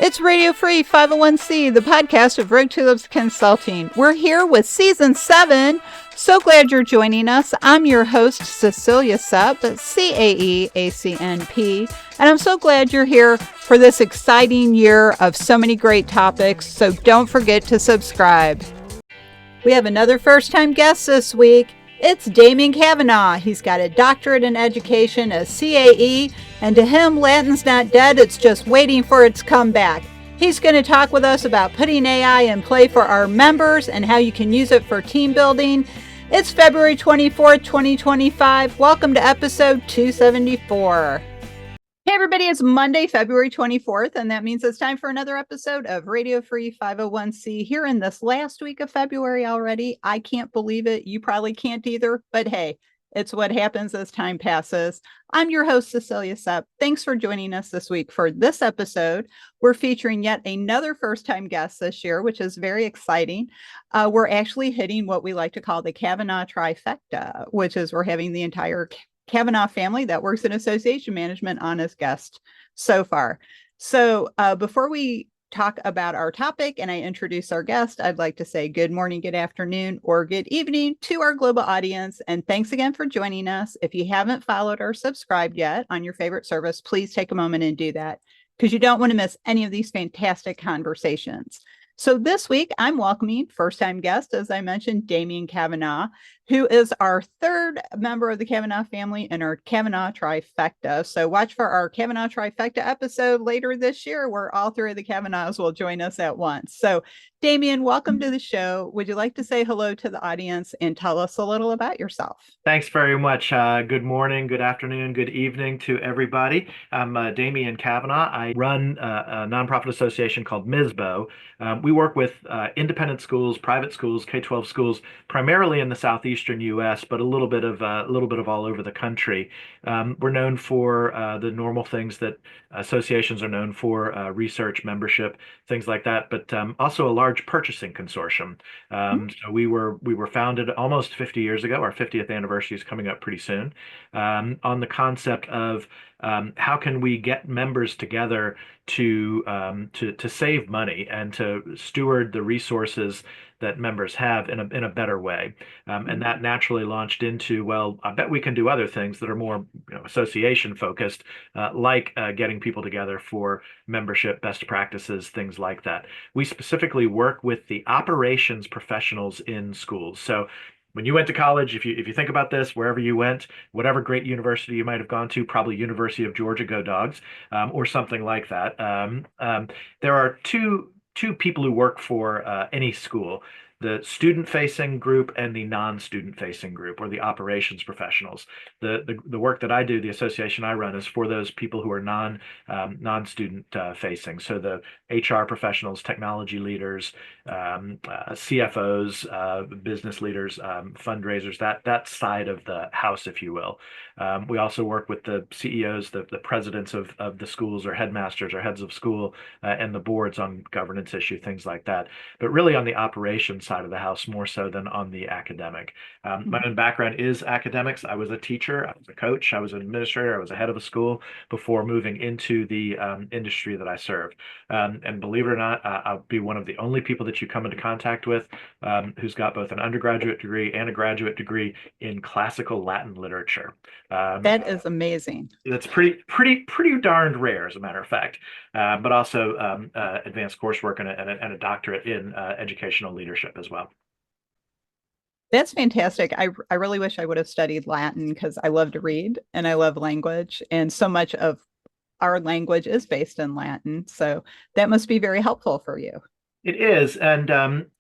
It's Radio Free 501c, the podcast of Road Tulips Consulting. We're here with Season 7. So glad you're joining us. I'm your host, Cecilia Supp, CAE, ACNP, and I'm so glad you're here for this exciting year of so many great topics, so don't forget to subscribe. We have another first-time guest this week. It's Damian Kavanagh. He's got a doctorate in education, a CAE, and to him, Latin's not dead, it's just waiting for its comeback. He's going to talk with us about putting AI in play for our members and how you can use it for team building. It's February 24th, 2025. Welcome to episode 274. Hey everybody, it's Monday, February 24th, and that means it's time for another episode of Radio Free 501c here in this last week of February already. I can't believe it. You probably can't either, but hey, it's what happens as time passes. I'm your host, Cecilia Supp. Thanks for joining us this week for this episode. We're featuring yet another first-time guest this year, which is very exciting. We're actually hitting what we like to call the Kavanagh trifecta, which is we're having the entire Kavanagh family that works in association management on as guest so far. So before we talk about our topic and I introduce our guest, I'd like to say good morning, good afternoon, or good evening to our global audience. And thanks again for joining us. If you haven't followed or subscribed yet on your favorite service, please take a moment and do that because you don't want to miss any of these fantastic conversations. So this week, I'm welcoming first-time guest, as I mentioned, Damian Kavanagh, who is our third member of the Kavanagh family in our Kavanagh trifecta. So watch for our Kavanagh trifecta episode later this year, where all three of the Kavanaghs will join us at once. So Damian, welcome to the show. Would you like to say hello to the audience and tell us a little about yourself? Thanks very much. Good morning, good afternoon, good evening to everybody. I'm Damian Kavanagh. I run a nonprofit association called MISBO. We work with independent schools, private schools, K-12 schools, primarily in the southeastern U.S., but a little bit of all over the country. We're known for the normal things that associations are known for: research, membership, things like that. But also a large purchasing consortium. So we were founded almost 50 years ago. Our 50th anniversary is coming up pretty soon. On the concept of how can we get members together to save money and to steward the resources that members have in a better way, and that naturally launched into, well, I bet we can do other things that are more association focused, like getting people together for membership, best practices, things like that. We specifically work with the operations professionals in schools. So when you went to college, if you think about this, wherever you went, whatever great university you might have gone to, probably University of Georgia, go Dogs, or something like that. There are two people who work for any school: the student-facing group and the non-student-facing group, or the operations professionals. The work that I do, the association I run, is for those people who are non-student facing. So the HR professionals, technology leaders, CFOs, business leaders, fundraisers, that side of the house, if you will. We also work with the CEOs, the presidents of the schools, or headmasters or heads of school, and the boards on governance issue, things like that. But really on the operations side of the house more so than on the academic. My own background is academics. I was a teacher, I was a coach, I was an administrator, I was a head of a school before moving into the industry that I served. And believe it or not, I'll be one of the only people that you come into contact with who's got both an undergraduate degree and a graduate degree in classical Latin literature. That is amazing. That's pretty darned rare, as a matter of fact. But also advanced coursework and a doctorate in educational leadership as well. That's fantastic. I really wish I would have studied Latin because I love to read and I love language, and so much of our language is based in Latin. So that must be very helpful for you. It is, and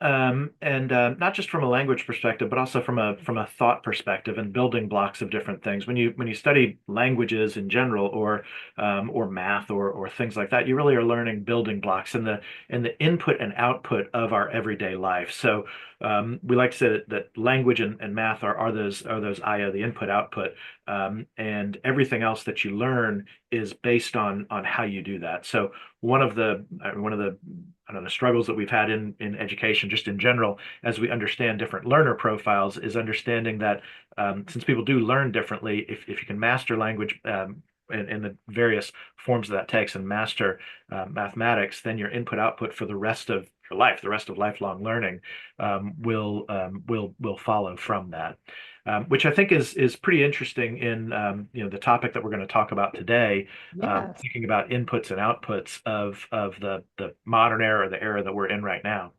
not just from a language perspective, but also from a thought perspective and building blocks of different things. When you study languages in general, or math, or things like that, you really are learning building blocks in the input and output of our everyday life. So we like to say that language and math are those IO, the input output, and everything else that you learn is based on how you do that. So one of the I don't know, struggles that we've had in education, just in general, as we understand different learner profiles, is understanding that since people do learn differently, if you can master language in the various forms that takes and master mathematics, then your input output for the rest of your life, the rest of lifelong learning, will follow from that. Which I think is pretty interesting in the topic that we're going to talk about today, Yes. thinking about inputs and outputs of the modern era, the era that we're in right now.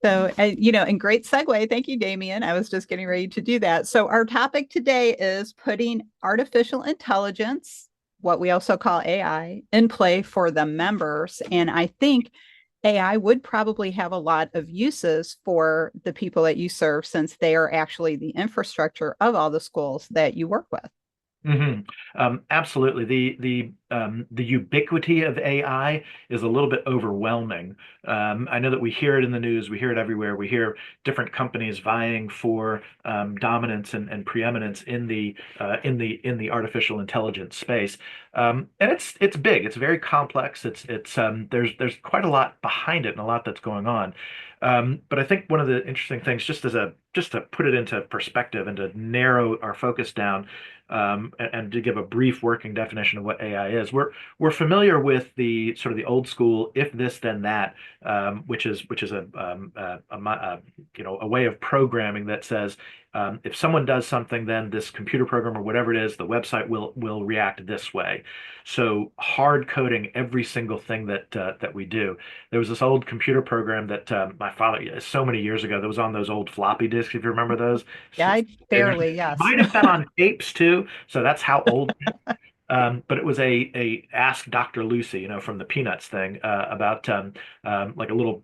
So, and great segue. Thank you, Damian. I was just getting ready to do that. So, our topic today is putting artificial intelligence, what we also call AI, in play for the members. And I think AI would probably have a lot of uses for the people that you serve since they are actually the infrastructure of all the schools that you work with. hmm Absolutely. The ubiquity of AI is a little bit overwhelming. I know that we hear it in the news, we hear it everywhere. We hear different companies vying for dominance and preeminence in the artificial intelligence space. And it's big. It's very complex. It's there's quite a lot behind it and a lot that's going on. But I think one of the interesting things, just to put it into perspective and to narrow our focus down, and to give a brief working definition of what AI is, we're familiar with the sort of the old school if this then that, which is a way of programming that says if someone does something, then this computer program or whatever it is, the website will react this way. So hard coding every single thing that we do. There was this old computer program that my father, so many years ago, that was on those old floppy disks, if you remember those. Yeah, I There's, barely, yes. might have been on tapes too, so that's how old. But it was a Ask Dr. Lucy, from the Peanuts thing, about like a little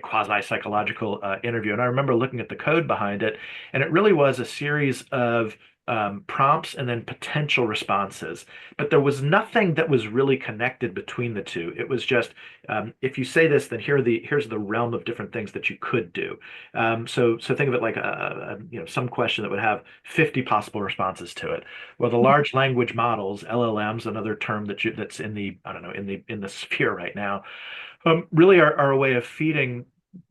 quasi-psychological interview. And I remember looking at the code behind it, and it really was a series of prompts and then potential responses. But there was nothing that was really connected between the two. It was just if you say this, then here's the realm of different things that you could do. So think of it like some question that would have 50 possible responses to it. Well, the large language models, LLMs, another term that's in the, I don't know, in the sphere right now, really are a way of feeding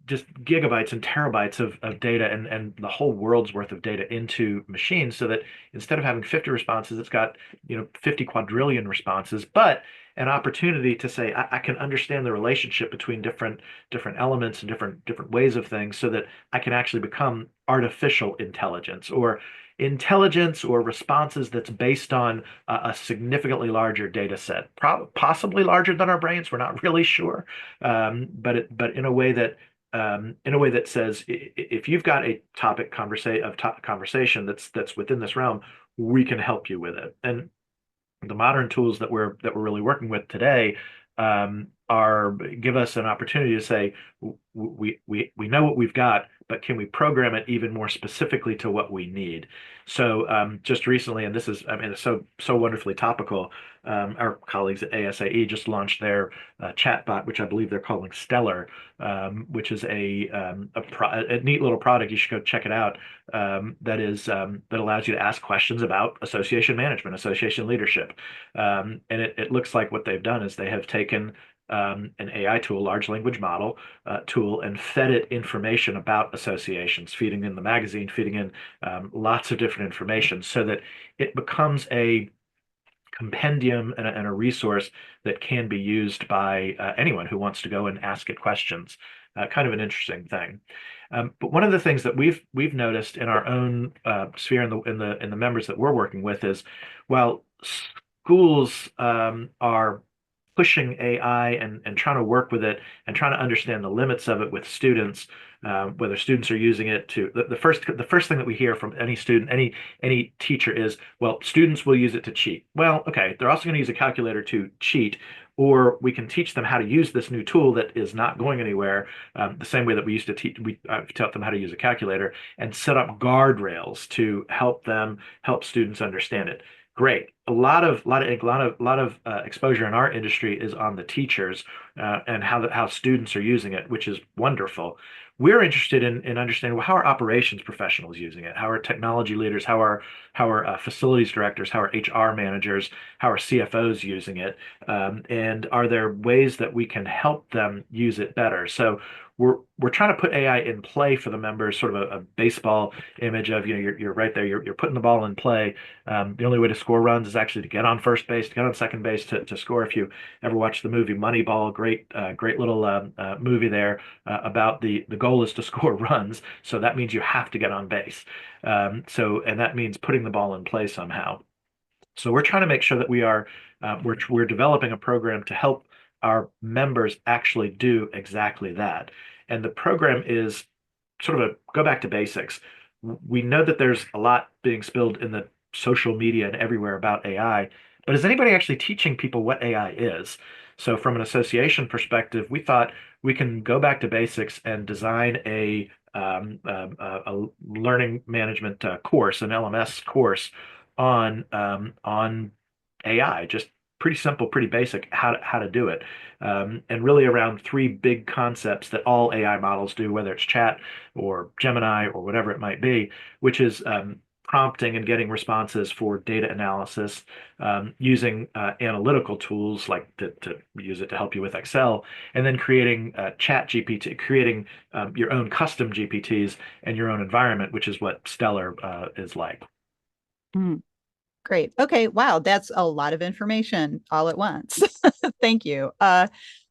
just gigabytes and terabytes of data and the whole world's worth of data into machines, so that instead of having 50 responses, it's got 50 quadrillion responses, but an opportunity to say I can understand the relationship between different elements and different ways of things, so that I can actually become artificial intelligence or responses that's based on a significantly larger data set, possibly larger than our brains. We're not really sure, but in a way that says if you've got a topic conversation that's within this realm, we can help you with it. And the modern tools that we're really working with today are give us an opportunity to say we know what we've got, but can we program it even more specifically to what we need? So just recently, and this is, I mean, it's so wonderfully topical. Our colleagues at ASAE just launched their chatbot, which I believe they're calling Stellar, which is a neat little product. You should go check it out. That allows you to ask questions about association management, association leadership, and it looks like what they've done is they have taken an AI tool, large language model tool, and fed it information about associations, feeding in the magazine, feeding in lots of different information, so that it becomes a compendium and a resource that can be used by anyone who wants to go and ask it questions. Kind of an interesting thing. But one of the things that we've noticed in our own sphere in the members that we're working with is, while schools are pushing AI and trying to work with it and trying to understand the limits of it with students, whether students are using it to the first thing that we hear from any student, any teacher is, well, students will use it to cheat. Well, okay, they're also going to use a calculator to cheat, or we can teach them how to use this new tool that is not going anywhere, the same way that we used to we taught them how to use a calculator, and set up guardrails to help students understand it. Great. A lot of exposure in our industry is on the teachers and how students are using it, which is wonderful. we're interested in understanding, well, how are operations professionals using it? How are technology leaders? How are facilities directors? How are HR managers? How are CFOs using it? And are there ways that we can help them use it better? So we're trying to put AI in play for the members, sort of a baseball image of, you're right there, you're putting the ball in play. The only way to score runs is actually to get on first base, to get on second base, to score. If you ever watch the movie Moneyball, great little movie there about the goal is to score runs. So that means you have to get on base. And that means putting the ball in play somehow. So we're trying to make sure that we're developing a program to help our members actually do exactly that. And the program is sort of a go back to basics. We know that there's a lot being spilled in the social media and everywhere about AI, but is anybody actually teaching people what AI is? So from an association perspective, we thought we can go back to basics and design a learning management course, an LMS course on AI, just pretty simple, pretty basic how to do it, and really around three big concepts that all AI models do, whether it's chat or Gemini or whatever it might be, which is prompting and getting responses for data analysis, using analytical tools like to use it to help you with Excel, and then creating chat GPT, creating your own custom GPTs and your own environment, which is what Stellar is like. Mm, great. Okay. Wow. That's a lot of information all at once. Thank you.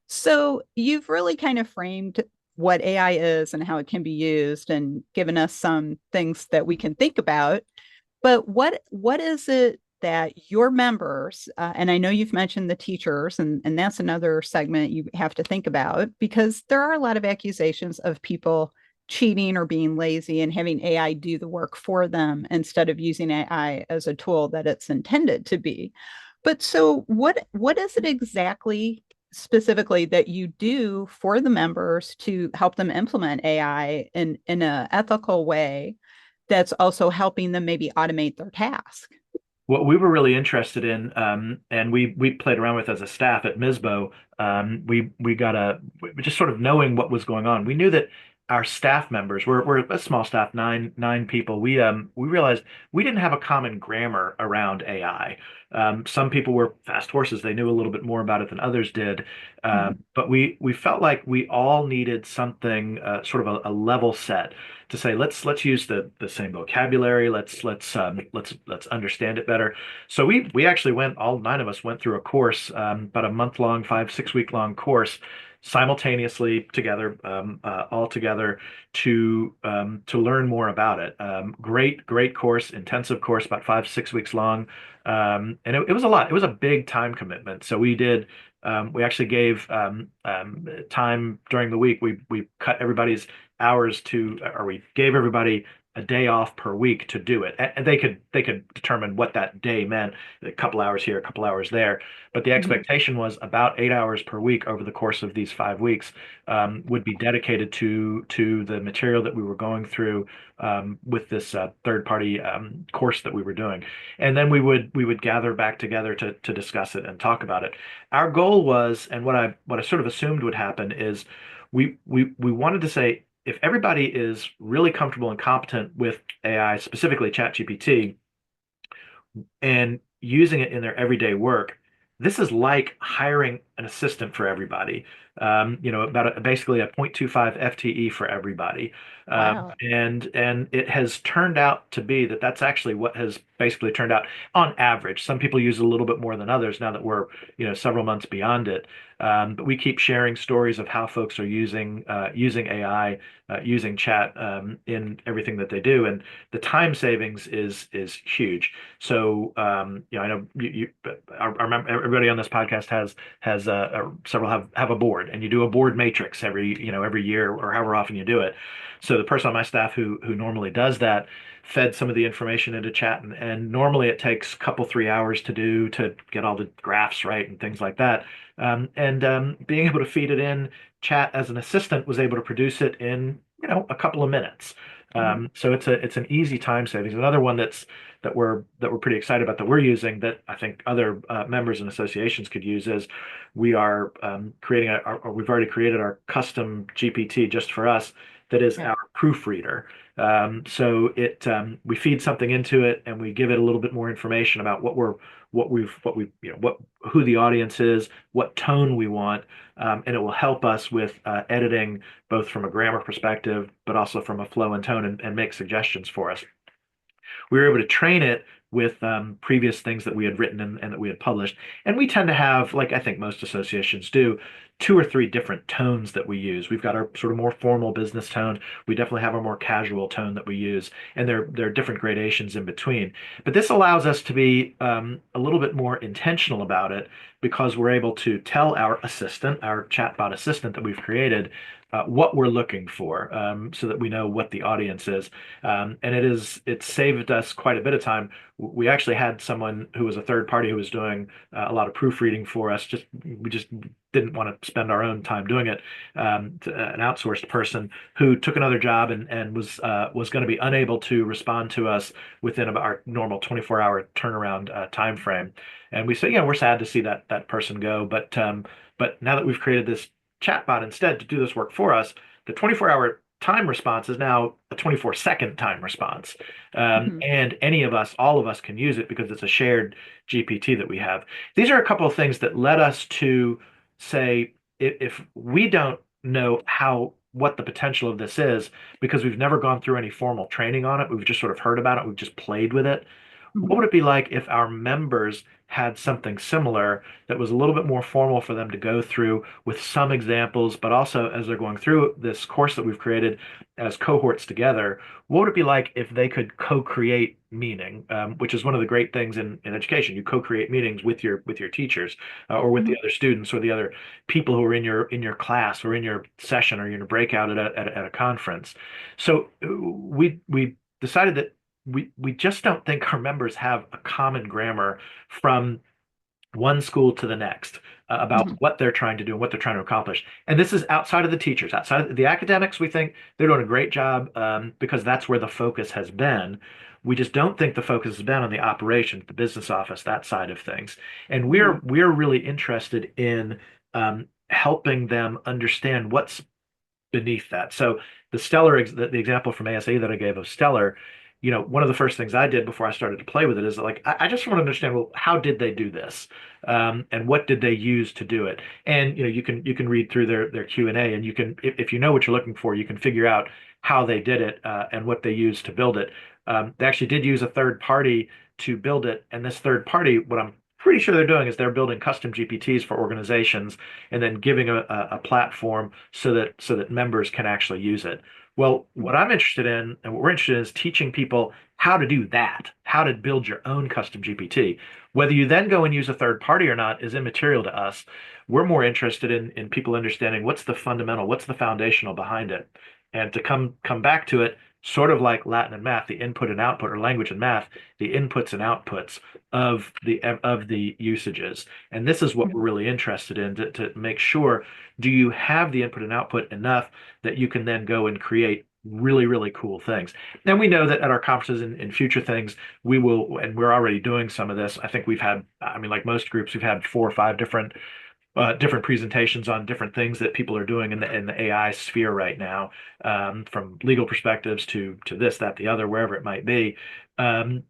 So you've really kind of framed what AI is and how it can be used and given us some things that we can think about. But what is it that your members, and I know you've mentioned the teachers, and that's another segment you have to think about because there are a lot of accusations of people cheating or being lazy and having AI do the work for them instead of using AI as a tool that it's intended to be. But so what is it exactly specifically that you do for the members to help them implement AI in an ethical way that's also helping them maybe automate their task? What we were really interested in, and we played around with as a staff at MISBO, we got just sort of knowing what was going on. We knew that our staff members, we're a small staff, nine people. We realized we didn't have a common grammar around AI. Some people were fast horses; they knew a little bit more about it than others did. Mhm. But we felt like we all needed something, sort of a level set to say let's use the same vocabulary. Let's understand it better. So we actually went, all nine of us went through a course, about a month long, 5 6 week long course, simultaneously together, all together to learn more about it. Great course, intensive course, about 5 6 weeks long, and it was a lot. It was a big time commitment. So we did. We actually gave time during the week. We cut everybody's hours to, or we gave everybody a day off per week to do it. And they could determine what that day meant, a couple hours here, a couple hours there. But the Mhm. expectation was about 8 hours per week over the course of these 5 weeks, would be dedicated to the material that we were going through, with this third party course that we were doing. And then we would gather back together to discuss it and talk about it. Our goal was, and what I sort of assumed would happen is we wanted to say, if everybody is really comfortable and competent with AI, specifically ChatGPT, and using it in their everyday work, this is like hiring an assistant for everybody. Basically a 0.25 FTE for everybody. Wow. And it has turned out to be that's actually what has basically turned out on average. Some people use it a little bit more than others now that we're, several months beyond it. But we keep sharing stories of how folks are using AI, using chat, in everything that they do, and the time savings is huge. So, I know everybody on this podcast has several have a board, and you do a board matrix every year or however often you do it. So the person on my staff who normally does that fed some of the information into chat, and normally it takes a couple 3 hours to get all the graphs right and things like that. And being able to feed it in, chat as an assistant was able to produce it in a couple of minutes. Mhm. So it's an easy time savings. Another one that we're pretty excited about, that we're using, that I think other members and associations could use, is we are creating we've already created our custom GPT just for us, that is Yeah. our proofreader. So we feed something into it and we give it a little bit more information about who the audience is, what tone we want, and it will help us with editing both from a grammar perspective, but also from a flow and tone, and make suggestions for us. We were able to train it with previous things that we had written and that we had published. And we tend to have, like I think most associations do, two or three different tones that we use. We've got our sort of more formal business tone. We definitely have our more casual tone that we use, and there are different gradations in between. But this allows us to be a little bit more intentional about it because we're able to tell our assistant, our chatbot assistant that we've created, what we're looking for, so that we know what the audience is. And it's saved us quite a bit of time. We actually had someone who was a third party who was doing a lot of proofreading for us. We just didn't want to spend our own time doing it. An outsourced person who took another job and was going to be unable to respond to us within about our normal 24-hour turnaround time frame. And we said, we're sad to see that person go, but now that we've created this chatbot instead to do this work for us, the 24-hour time response is now a 24-second time response. Mhm. And all of us can use it because it's a shared GPT that we have. These are a couple of things that led us to say, if we don't know what the potential of this is, because we've never gone through any formal training on it, we've just sort of heard about it, we've just played with it. What Mhm. would it be like if our members had something similar that was a little bit more formal for them to go through with some examples, but also as they're going through this course that we've created as cohorts together, what would it be like if they could co-create meaning, which is one of the great things in education. You co-create meanings with your teachers, or with Mhm. the other students or the other people who are in your class or in your session or in your breakout at a conference. So we decided that we just don't think our members have a common grammar from one school to the next, about Mhm. what they're trying to do and what they're trying to accomplish. And this is outside of the teachers, outside of the academics. We think they're doing a great job, because that's where the focus has been. We just don't think the focus has been on the operations, the business office, that side of things. And we're Mhm. we're really interested in helping them understand what's beneath that. So the example from ASAE that I gave of Stellar, one of the first things I did before I started to play with it is like, I just want to understand, well, how did they do this? And what did they use to do it? And you can read through their Q&A, and you can, if you know what you're looking for, you can figure out how they did it, and what they used to build it. They actually did use a third party to build it, and this third party, what I'm pretty sure they're doing is they're building custom GPTs for organizations and then giving a platform so that members can actually use it. Well, what I'm interested in and what we're interested in is teaching people how to do that, how to build your own custom GPT. Whether you then go and use a third party or not is immaterial to us. We're more interested in people understanding what's the fundamental, what's the foundational behind it. And to come back to it, sort of like Latin and math, the input and output, or language and math, the inputs and outputs of the usages. And this is what we're Mhm. really interested in, to make sure, do you have the input and output enough that you can then go and create really, really cool things. And we know that at our conferences in future things, we will, and we're already doing some of this. I think I mean, like most groups, we've had 4 or 5 different presentations on different things that people are doing in the AI sphere right now, from legal perspectives to this, that, the other, wherever it might be. Um,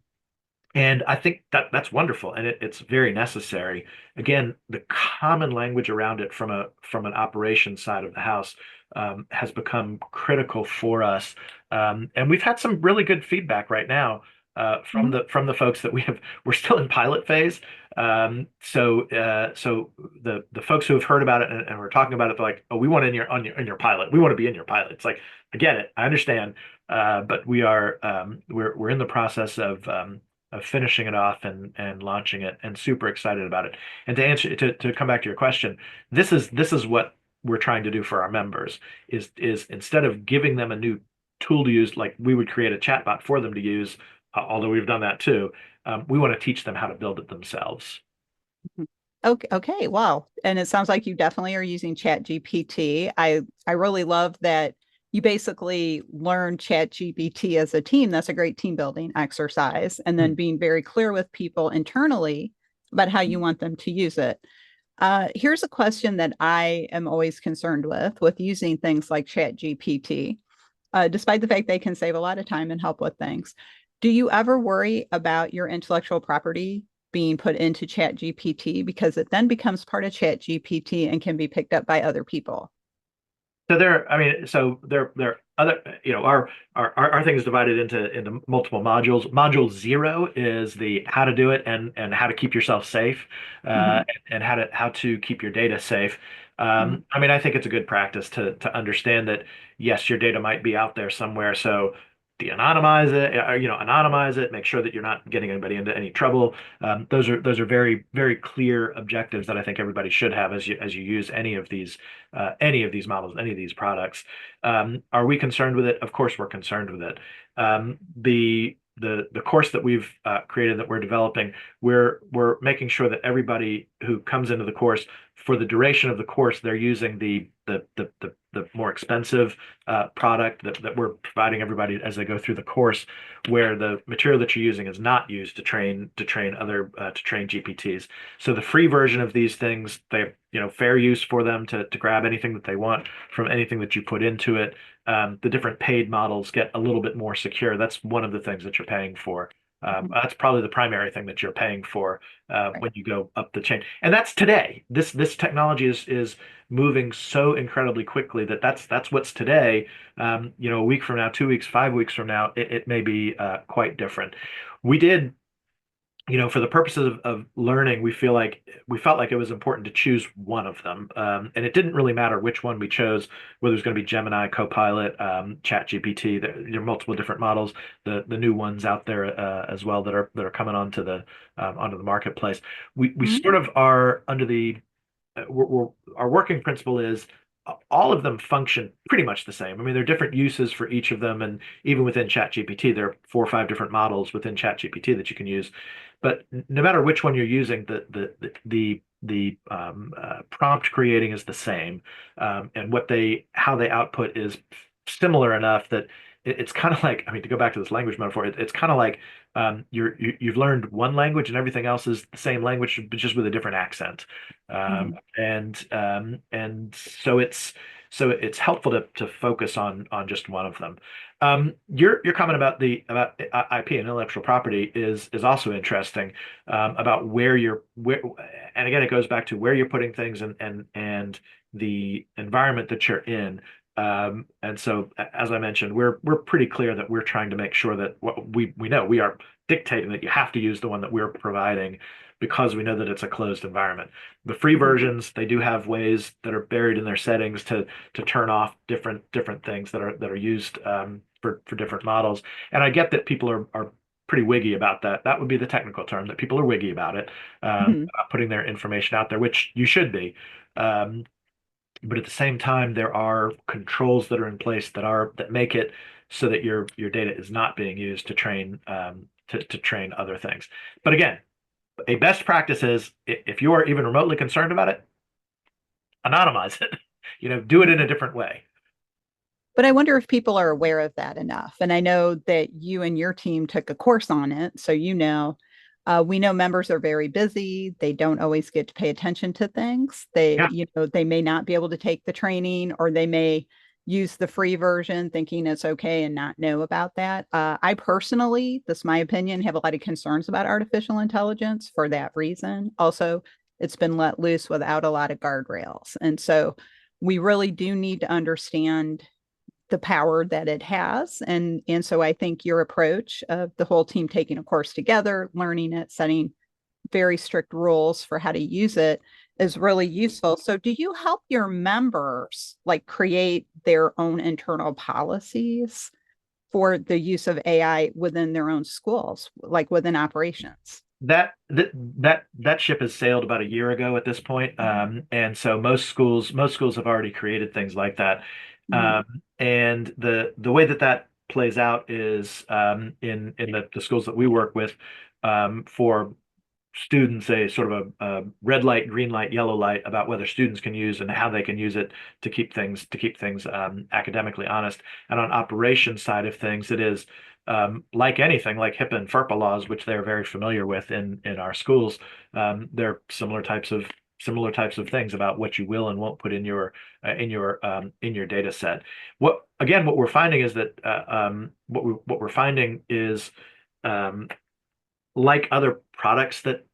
and I think that's wonderful, and it's very necessary. Again, the common language around it from an operations side of the house, has become critical for us, and we've had some really good feedback right now, from Mhm. the folks that we're still in pilot phase. So the folks who have heard about it and we're talking about it, they're like, oh, we want in your pilot. We want to be in your pilot. It's like, I get it, I understand, but we're in the process of finishing it off and launching it, and super excited about it. And to come back to your question, this is what we're trying to do for our members, is instead of giving them a new tool to use, like we would create a chatbot for them to use, although we've done that too. We want to teach them how to build it themselves. Mhm. Okay, okay, wow. And it sounds like you definitely are using Chat GPT. I really love that you basically learn Chat GPT as a team. That's a great team building exercise. And then Hmm. being very clear with people internally about how you want them to use it. Here's a question that I am always concerned with using things like Chat GPT. despite the fact they can save a lot of time and help with things. Do you ever worry about your intellectual property being put into Chat GPT because it then becomes part of Chat GPT and can be picked up by other people? So there, I mean, so there are other, our thing is divided into multiple modules. Module 0 is the how to do it and how to keep yourself safe, Mm-hmm. and how to keep your data safe. Mm-hmm. I mean, I think it's a good practice to understand that yes, your data might be out there somewhere. So de-anonymize it, or, anonymize it, make sure that you're not getting anybody into any trouble. Those are very, very clear objectives that I think everybody should have as you use any of these models, any of these products. Are we concerned with it? Of course, we're concerned with it. The course that we've created that we're developing, we're making sure that everybody who comes into the course for the duration of the course, they're using the more expensive product that we're providing everybody as they go through the course, where the material that you're using is not used to train GPTs. So the free version of these things, they fair use for them to grab anything that they want from anything that you put into it. The different paid models get a little bit more secure. That's one of the things that you're paying for. Mm-hmm. That's probably the primary thing that you're paying for Right. when you go up the chain. And that's today. This technology is moving so incredibly quickly that's what's today. A week from now, 2 weeks, 5 weeks from now, it may be quite different. We did for the purposes of learning, we felt like it was important to choose one of them, and it didn't really matter which one we chose, whether it was going to be Gemini, Copilot, ChatGPT. There are multiple different models, the new ones out there as well that are coming onto the marketplace. We Mm-hmm. sort of are under the our working principle is all of them function pretty much the same. I mean, there are different uses for each of them, and even within ChatGPT, there are 4 or 5 different models within ChatGPT that you can use. But no matter which one you're using, the prompt creating is the same, and how they output is similar enough that it's kind of like, I mean, to go back to this language metaphor, it's kind of like you've learned one language and everything else is the same language, but just with a different accent. Mm-hmm. And so it's helpful to focus on just one of them. Your comment about IP and intellectual property is also interesting, about where, and again, it goes back to where you're putting things and the environment that you're in. And so, as I mentioned, we're pretty clear that we're trying to make sure that what we know we are dictating that you have to use the one that we're providing, because we know that it's a closed environment. The free Mm-hmm. versions, they do have ways that are buried in their settings to turn off different things that are used for different models. And I get that people are pretty wiggy about that. That would be the technical term, that people are wiggy about it, Mm-hmm. about putting their information out there, which you should be. But at the same time, there are controls that are in place that make it so that your data is not being used to train other things. But again, a best practice is, if you are even remotely concerned about it, anonymize it. Do it in a different way. But I wonder if people are aware of that enough. And I know that you and your team took a course on it. So, we know members are very busy. They don't always get to pay attention to things. Yeah. They may not be able to take the training, or they may use the free version thinking it's okay and not know about that. I personally, this is my opinion, have a lot of concerns about artificial intelligence for that reason. Also, it's been let loose without a lot of guardrails. And so we really do need to understand the power that it has. And so I think your approach of the whole team taking a course together, learning it, setting very strict rules for how to use it is really useful. So do you help your members like create their own internal policies for the use of AI within their own schools, like within operations? That ship has sailed about a year ago at this point, and so most schools have already created things like that. Mm-hmm. And the way that plays out is, in the schools that we work with, for students, a sort of a red light, green light, yellow light about whether students can use and how they can use it to keep things academically honest. And on operations side of things, it is, like anything, like HIPAA and FERPA laws, which they're very familiar with in our schools. They're similar types of similar types of things about what you will and won't put in your data set. What we're finding is that what we're finding is um, like other products that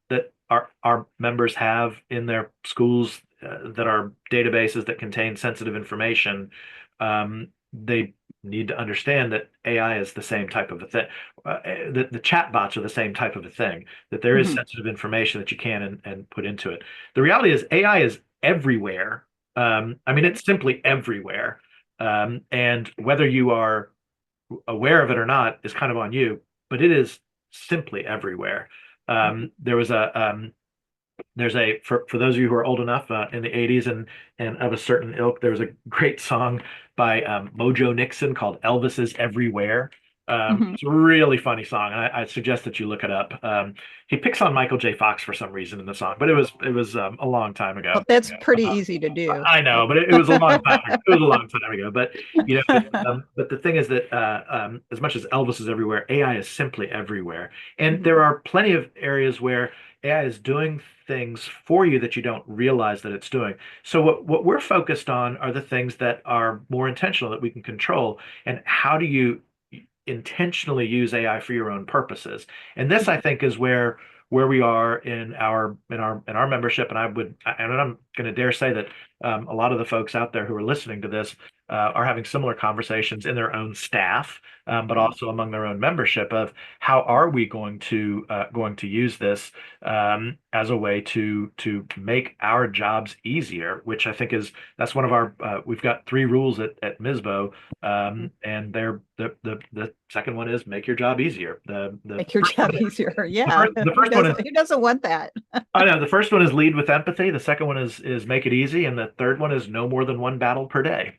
our members have in their schools that are databases that contain sensitive information, they need to understand that AI is the same type of a thing. The chat bots are the same type of a thing, that there is Mhm. sensitive information that you can and put into it. The reality is AI is everywhere. I mean, it's simply everywhere. And whether you are aware of it or not is kind of on you, but it is simply everywhere. There was there's a for those of you who are old enough in the 80s and of a certain ilk, there was a great song by Mojo Nixon called Elvis is Everywhere. Mhm. It's a really funny song, and I suggest that you look it up. He picks on Michael J. Fox for some reason in the song, but it was a long time ago. Well, that's pretty easy to do. I know, but it was a long time ago. It was a long time ago. But but the thing is that as much as Elvis is everywhere, AI is simply everywhere, and Mhm. there are plenty of areas where AI is doing things for you that you don't realize that it's doing. So what we're focused on are the things that are more intentional that we can control, and how do you intentionally use AI for your own purposes? And this, I think, is where we are in our membership. And I'm going to dare say that a lot of the folks out there who are listening to this are having similar conversations in their own staff, but Right. also among their own membership of how are we going to use this as a way to make our jobs easier, which I think is that's one of our we've got three rules at MISBO, and the second one is make your job easier. The Make your first one job easier. the Yeah. first, the first one is Who doesn't want that? I know the first one is lead with empathy. The second one is make it easy, and the third one is no more than one battle per day.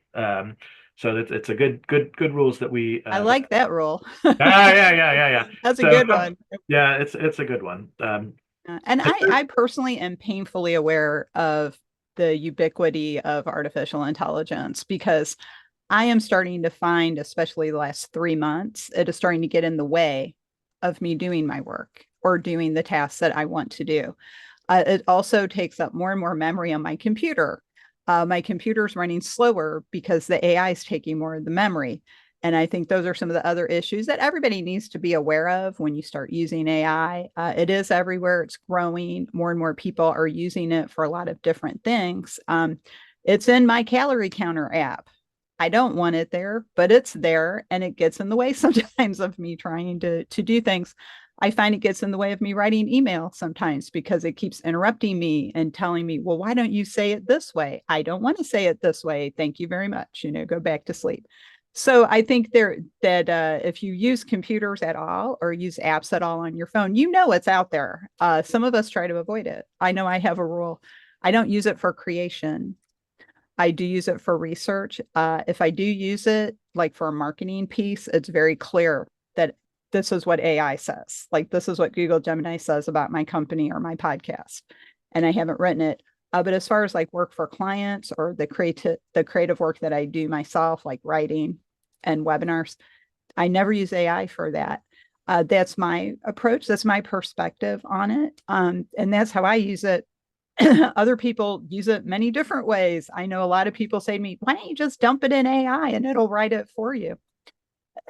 So it's a good rules that we I like that rule. yeah. That's a So good one. yeah, it's a good one. And But I personally am painfully aware of the ubiquity of artificial intelligence because I am starting to find, especially the last 3 months, it is starting to get in the way of me doing my work or doing the tasks that I want to do. It also takes up more and more memory on my computer. My computer's running slower because the AI is taking more of the memory. And I think those are some of the other issues that everybody needs to be aware of when you start using AI. It is everywhere, it's growing. More and more people are using it for a lot of different things. It's in my calorie counter app. I don't want it there, but it's there and it gets in the way sometimes of me trying to do things. I find it gets in the way of me writing email sometimes because it keeps interrupting me and telling me, well, why don't you say it this way? I don't want to say it this way. Thank you very much. Go back to sleep. So I think that if you use computers at all or use apps at all on your phone, it's out there. Some of us try to avoid it. I know I have a rule. I don't use it for creation. I do use it for research. If I do use it, like for a marketing piece, it's very clear that this is what AI says. Like this is what Google Gemini says about my company or my podcast, and I haven't written it. But as far as like work for clients or the creative work that I do myself, like writing and webinars, I never use AI for that. That's my approach. That's my perspective on it, and that's how I use it. Other people use it many different ways. I know a lot of people say to me, why don't you just dump it in AI and it'll write it for you?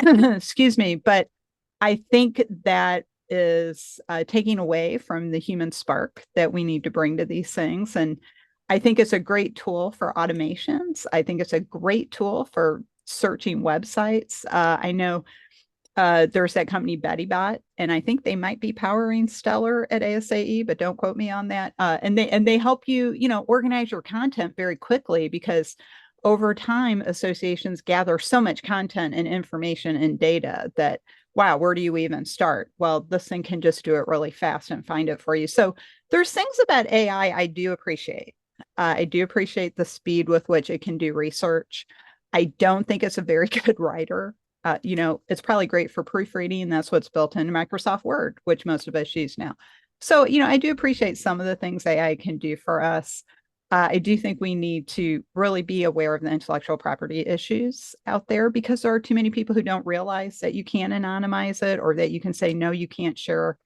Excuse me. But I think that is taking away from the human spark that we need to bring to these things. And I think it's a great tool for automations. I think it's a great tool for searching websites. I know there's that company BettyBot, and I think they might be powering Stellar at ASAE, but don't quote me on that. And they help you, organize your content very quickly because over time, associations gather so much content and information and data that wow, where do you even start? Well, this thing can just do it really fast and find it for you. So there's things about AI I do appreciate. I do appreciate the speed with which it can do research. I don't think it's a very good writer. It's probably great for proofreading, and that's what's built into Microsoft Word, which most of us use now. So, I do appreciate some of the things AI can do for us. I do think we need to really be aware of the intellectual property issues out there because there are too many people who don't realize that you can anonymize it or that you can say, no, you can't share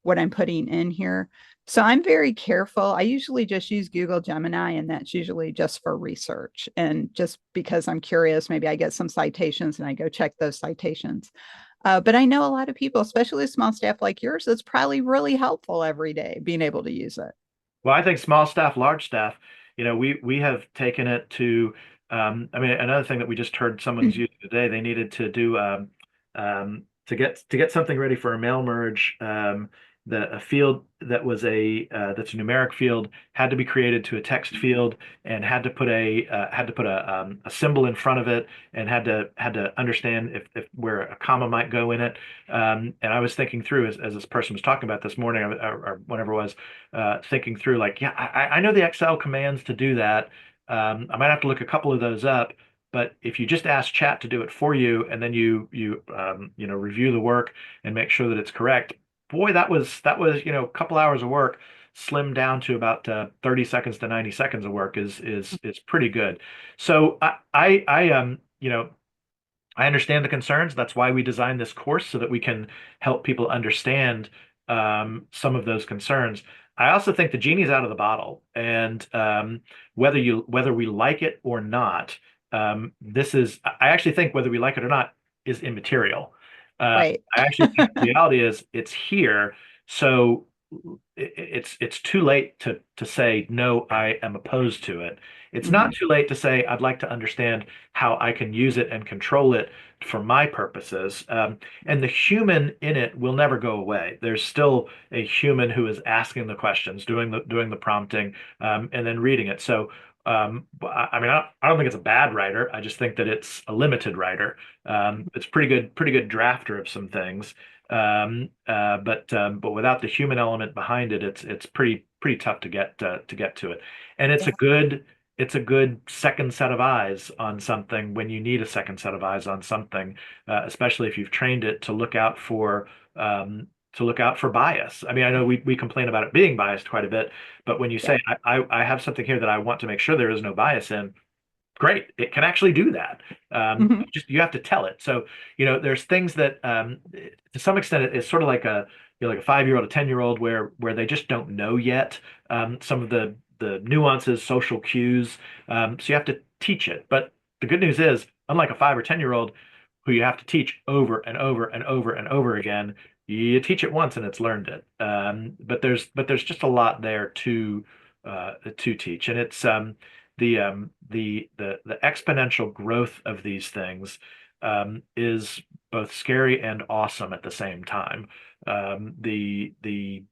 what I'm putting in here. So I'm very careful. I usually just use Google Gemini, and that's usually just for research. And just because I'm curious, maybe I get some citations and I go check those citations. But I know a lot of people, especially small staff like yours, it's probably really helpful every day being able to use it. Well, I think small staff, large staff, we have taken it to, I mean, another thing that we just heard someone's using today, they needed to do to get something ready for a mail merge. The a field that was that's a numeric field had to be created to a text field and had to put a symbol in front of it and had to understand if where a comma might go in it. And I was thinking through as this person was talking about this morning or whenever it was thinking through like, yeah, I know the Excel commands to do that. I might have to look a couple of those up, but if you just ask chat to do it for you and then you review the work and make sure that it's correct, boy, that was a couple hours of work slimmed down to about 30 seconds to 90 seconds of work is pretty good. So I understand the concerns. That's why we designed this course so that we can help people understand some of those concerns. I also think the genie's out of the bottle, and whether we like it or not, I actually think whether we like it or not is immaterial. Right. I actually think the reality is it's here, so it's too late to say no, I am opposed to it. It's Mhm. not too late to say I'd like to understand how I can use it and control it for my purposes. And the human in it will never go away. There's still a human who is asking the questions, doing the prompting, and then reading it. So I mean, I don't think it's a bad writer. I just think that it's a limited writer. It's pretty good drafter of some things. But without the human element behind it, it's pretty tough to get to it. And it's a good second set of eyes on something when you need a second set of eyes on something, especially if you've trained it to look out for bias. I mean, I know we complain about it being biased quite a bit, but when you Yeah. say I have something here that I want to make sure there is no bias in, great, it can actually do that. Mhm. You have to tell it. So there's things that to some extent it's sort of like a 5-year-old, a 10-year-old where they just don't know yet some of the nuances, social cues. So you have to teach it. But the good news is, unlike a 5 or 10-year-old who you have to teach over and over and over and over again, you teach it once and it's learned it. But there's just a lot there to teach, and it's the exponential growth of these things is both scary and awesome at the same time. The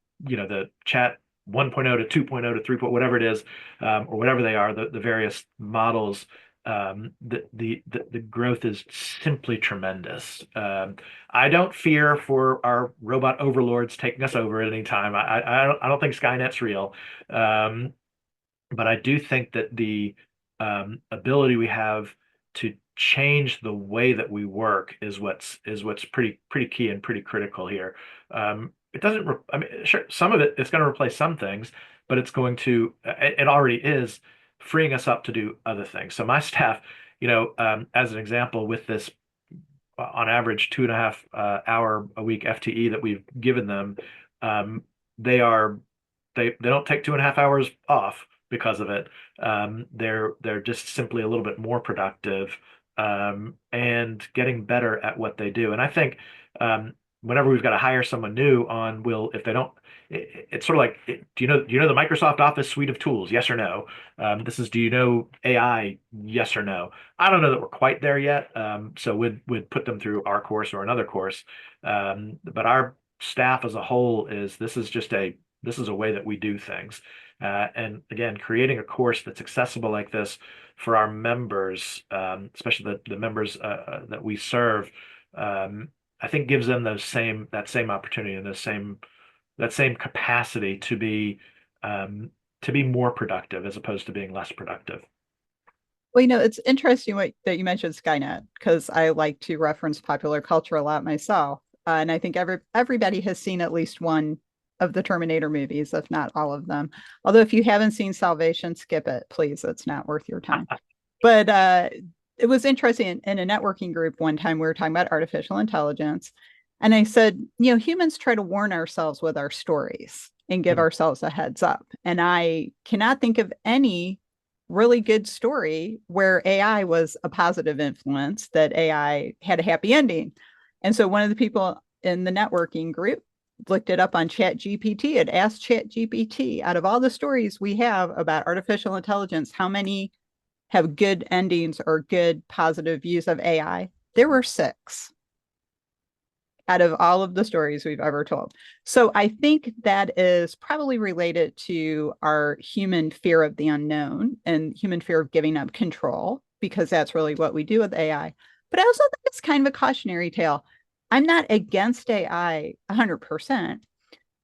chat 1.0 to 2.0 to 3. Whatever it is, or whatever they are, the various models. The growth is simply tremendous. I don't fear for our robot overlords taking us over at any time. I don't think Skynet's real. But I do think that the ability we have to change the way that we work is what's pretty key and pretty critical here. It doesn't. I mean, sure, some of it's going to replace some things, but it's going to. It already is freeing us up to do other things. So my staff, as an example, with this on average 2.5 hour a week FTE that we've given them, um, they are they don't take 2.5 hours off because of it. They're just simply a little bit more productive and getting better at what they do. And I think whenever we've got to hire someone new on, will if they don't, it's sort of like, do you know the Microsoft Office suite of tools? Yes or no? Do you know AI? Yes or no? I don't know that we're quite there yet. So we'd put them through our course or another course. But our staff as a whole this is a way that we do things. And again, creating a course that's accessible like this for our members, especially the members that we serve, I think gives them that same opportunity and that same capacity to be more productive as opposed to being less productive. Well, it's interesting that you mentioned Skynet because I like to reference popular culture a lot myself, and I think everybody has seen at least one of the Terminator movies, if not all of them. Although, if you haven't seen Salvation, skip it, please. It's not worth your time. But it was interesting in a networking group one time. We were talking about artificial intelligence, And I said, humans try to warn ourselves with our stories and give ourselves a heads up. And I cannot think of any really good story where AI was a positive influence, that AI had a happy ending. And so one of the people in the networking group looked it up on Chat GPT. It asked Chat GPT, out of all the stories we have about artificial intelligence, how many have good endings or good positive views of AI? There were 6 out of all of the stories we've ever told. So I think that is probably related to our human fear of the unknown and human fear of giving up control, because that's really what we do with AI. But I also think it's kind of a cautionary tale. I'm not against AI 100%.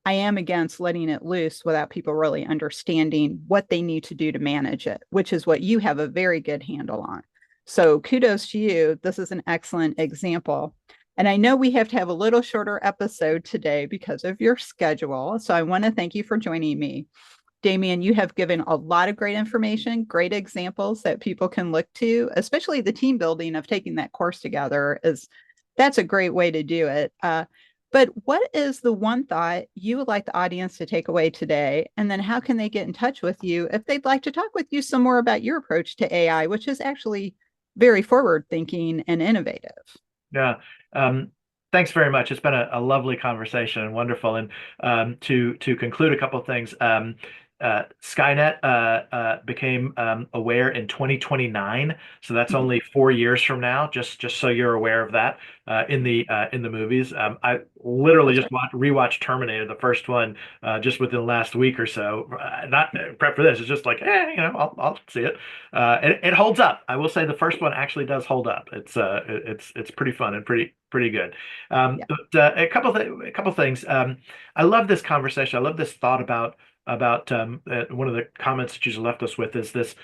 I am against letting it loose without people really understanding what they need to do to manage it, which is what you have a very good handle on. So kudos to you. This is an excellent example. And I know we have to have a little shorter episode today because of your schedule. So I want to thank you for joining me. Damian, you have given a lot of great information, great examples that people can look to, especially the team building of taking that course together. That's a great way to do it. But what is the one thought you would like the audience to take away today? And then how can they get in touch with you if they'd like to talk with you some more about your approach to AI, which is actually very forward thinking and innovative? Yeah. Thanks very much. It's been a lovely conversation and wonderful. And to conclude a couple of things, Skynet became aware in 2029, so that's only 4 years from now. Just so you're aware of that. In the movies, I literally just rewatched Terminator, the first one, just within the last week or so. Not prep for this. It's just like, I'll see it. It holds up. I will say the first one actually does hold up. It's pretty fun and pretty good. Yeah. But a couple things. I love this conversation. I love this thought about one of the comments that you left us with is this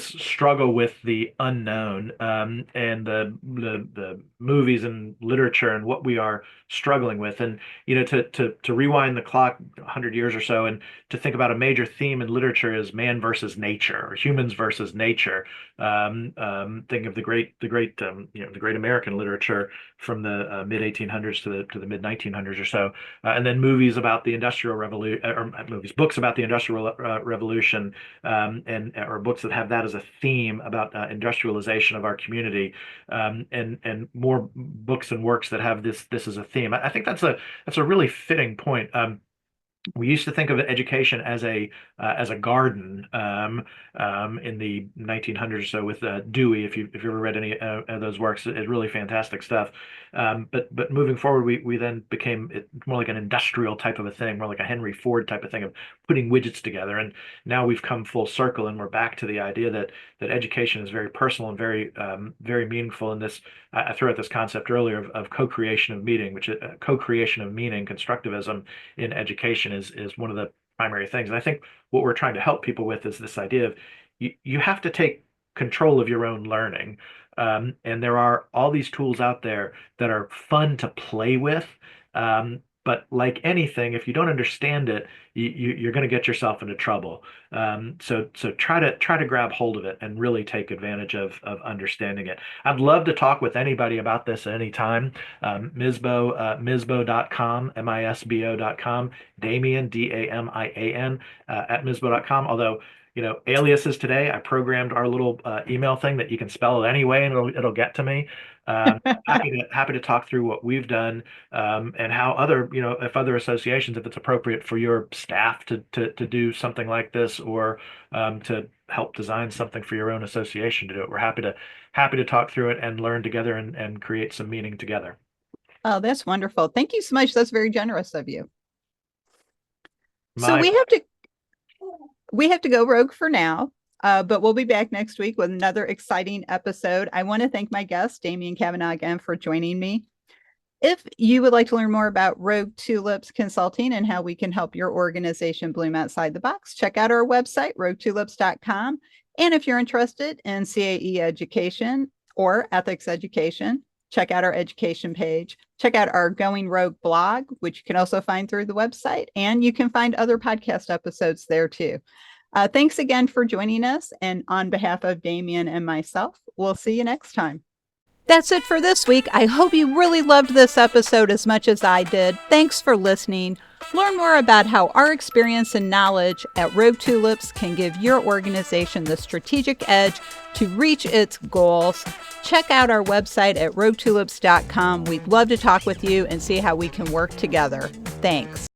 struggle with the unknown, and the movies and literature and what we are struggling with. And to rewind the clock 100 years or so, and to think about a major theme in literature is man versus nature, or humans versus nature. Think of the great American literature from the mid 1800s to the mid 1900s or so, and then movies about the Industrial Revolution, or books about the Industrial Revolution, or books that have that as a theme about industrialization of our community, and more books and works that have this as a theme. I think that's a really fitting point. We used to think of education as a garden, in the 1900s or so, with Dewey. If you've ever read any of those works, it's really fantastic stuff. But moving forward, we then became more like an industrial type of a thing, more like a Henry Ford type of thing of putting widgets together. And now we've come full circle, and we're back to the idea that education is very personal and very meaningful. In this, I threw out this concept earlier of co-creation of meaning, which is co-creation of meaning, constructivism in education is one of the primary things. And I think what we're trying to help people with is this idea of you have to take control of your own learning. And there are all these tools out there that are fun to play with. But like anything, if you don't understand it, you're going to get yourself into trouble. So try to grab hold of it and really take advantage of understanding it. I'd love to talk with anybody about this at any time. MISBO, MISBO.com, MISBO.com, Damian, Damian, at MISBO.com. Although, aliases today, I programmed our little email thing that you can spell it anyway, and it'll get to me. Happy to talk through what we've done, and how if other associations, if it's appropriate for your staff to do something like this, or to help design something for your own association to do it. We're happy to talk through it and learn together, and create some meaning together. Oh, that's wonderful. Thank you so much. That's very generous of you. So My we have to go rogue for now, but we'll be back next week with another exciting episode. I want to thank my guest, Damian Kavanagh, again for joining me. If you would like to learn more about Rogue Tulips Consulting and how we can help your organization bloom outside the box, check out our website, roguetulips.com. And if you're interested in CAE education or ethics education, check out our education page. Check out our Going Rogue blog, which you can also find through the website. And you can find other podcast episodes there too. Thanks again for joining us. And on behalf of Damian and myself, we'll see you next time. That's it for this week. I hope you really loved this episode as much as I did. Thanks for listening. Learn more about how our experience and knowledge at Rogue Tulips can give your organization the strategic edge to reach its goals. Check out our website at roguetulips.com. We'd love to talk with you and see how we can work together. Thanks.